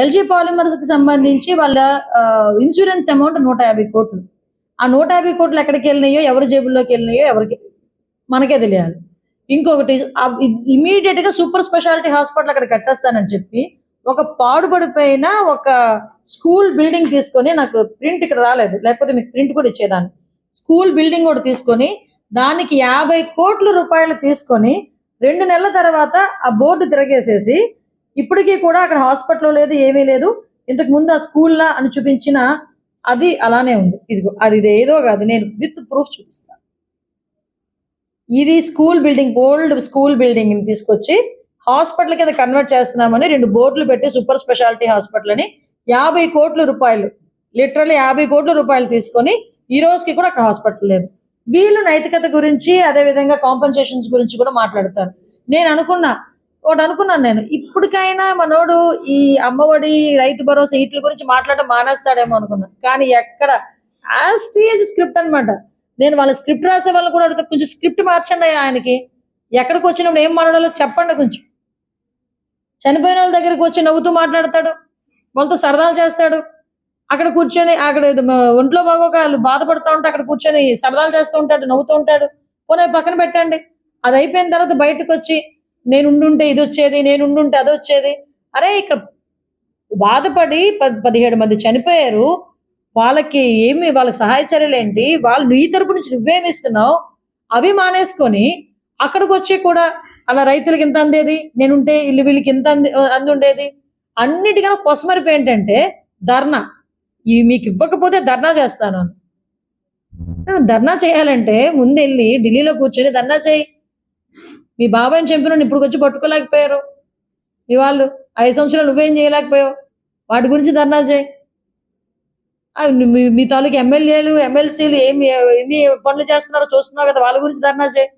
LG polymers కి సంబంధించి వాళ్ళ ఇన్సూరెన్స్ అమౌంట్ 150 కోట్లు. ఆ 150 కోట్లు ఎక్కడికి వెళ్ళినాయో, ఎవరి జేబుల్లోకి వెళ్ళినాయో ఎవరికి మనకే తెలియాలి. ఇంకొకటి ఇమీడియట్ గా సూపర్ స్పెషాలిటీ హాస్పిటల్ అక్కడ కట్టేస్తానని చెప్పి ఒక పాడుపడిపోయిన ఒక స్కూల్ బిల్డింగ్ తీసుకొని, నాకు ప్రింట్ ఇక్కడ రాలేదు, లేకపోతే మీకు ప్రింట్ కూడా ఇచ్చేదాన్ని. స్కూల్ బిల్డింగ్ కూడా తీసుకొని దానికి 50 కోట్ల రూపాయలు తీసుకొని 2 నెలల తర్వాత ఆ బోర్డు తిరగేసేసి ఇప్పటికీ కూడా అక్కడ హాస్పిటల్ లేదు, ఏమీ లేదు. ఇంతకు ముందు ఆ స్కూల్లా అని చూపించిన అది అలానే ఉంది. ఇదిగో అది ఏదో కాదు, నేను విత్ ప్రూఫ్ చూపిస్తాను. ఇది school building, old school building ని తీసుకొచ్చి హాస్పిటల్ కింద కన్వర్ట్ చేస్తున్నామని 2 బోర్డులు పెట్టి సూపర్ స్పెషాలిటీ హాస్పిటల్ అని 50 కోట్ల రూపాయలు, లిటరల్లీ 50 కోట్ల రూపాయలు తీసుకొని ఈ రోజుకి కూడా అక్కడ హాస్పిటల్ లేదు. వీళ్ళు నైతికత గురించి, అదే విధంగా కాంపెన్సేషన్స్ గురించి కూడా మాట్లాడతారు. నేను అనుకున్నాను నేను, ఇప్పటికైనా మనోడు ఈ అమ్మఒడి, రైతు భరోసా వీటి గురించి మాట్లాడడం మానేస్తాడేమో అనుకున్నాను. కానీ ఎక్కడ స్క్రిప్ట్ అనమాట. నేను వాళ్ళ స్క్రిప్ట్ రాసే వాళ్ళు కూడా అడుగుతా, కొంచెం స్క్రిప్ట్ మార్చండి ఆయనకి. ఎక్కడికి వచ్చినప్పుడు ఏం మాట్లాడాలో చెప్పండి. కొంచెం చనిపోయిన వాళ్ళ దగ్గరికి వచ్చి నవ్వుతూ మాట్లాడతాడు, వాళ్ళతో సరదాలు చేస్తాడు. అక్కడ కూర్చొని అక్కడ ఒంట్లో బాగోక వాళ్ళు బాధపడుతూ ఉంటే అక్కడ కూర్చొని సరదాలు చేస్తూ ఉంటాడు, నవ్వుతూ ఉంటాడు. పోనీ పక్కన పెట్టండి. అది అయిపోయిన తర్వాత బయటకు వచ్చి నేను ఉండుంటే ఇది వచ్చేది, నేను ఉండుంటే అది వచ్చేది. అరే ఇక్కడ బాధపడి 17 మంది చనిపోయారు, వాళ్ళకి వాళ్ళకి సహాయ చర్యలు ఏంటి, వాళ్ళు నీ తరపు నుంచి నువ్వేమి ఇస్తున్నావు, అవి మానేసుకొని అక్కడికి వచ్చి కూడా అలా రైతులకి ఇంత అందేది, నేనుంటే వీళ్ళకి ఇంత అంది ఉండేది. అన్నిటికన్నా కొసమరిపు ఏంటంటే ధర్నా. మీకు ఇవ్వకపోతే ధర్నా చేస్తాను. ధర్నా చేయాలంటే ముందు వెళ్ళి ఢిల్లీలో కూర్చొని ధర్నా చేయి. మీ బాబాయ్ని చంపిన ఇప్పుడు వచ్చి పట్టుకోలేకపోయారు మీ వాళ్ళు, 5 సంవత్సరాలు నువ్వేం చేయలేకపోయావు, వాటి గురించి ధర్నా చేయి. మీ తాలూకు ఎమ్మెల్యేలు, ఎమ్మెల్సీలు ఎన్ని పనులు చేస్తున్నారో చూస్తున్నావు కదా, వాళ్ళ గురించి ధర్నా చేయి.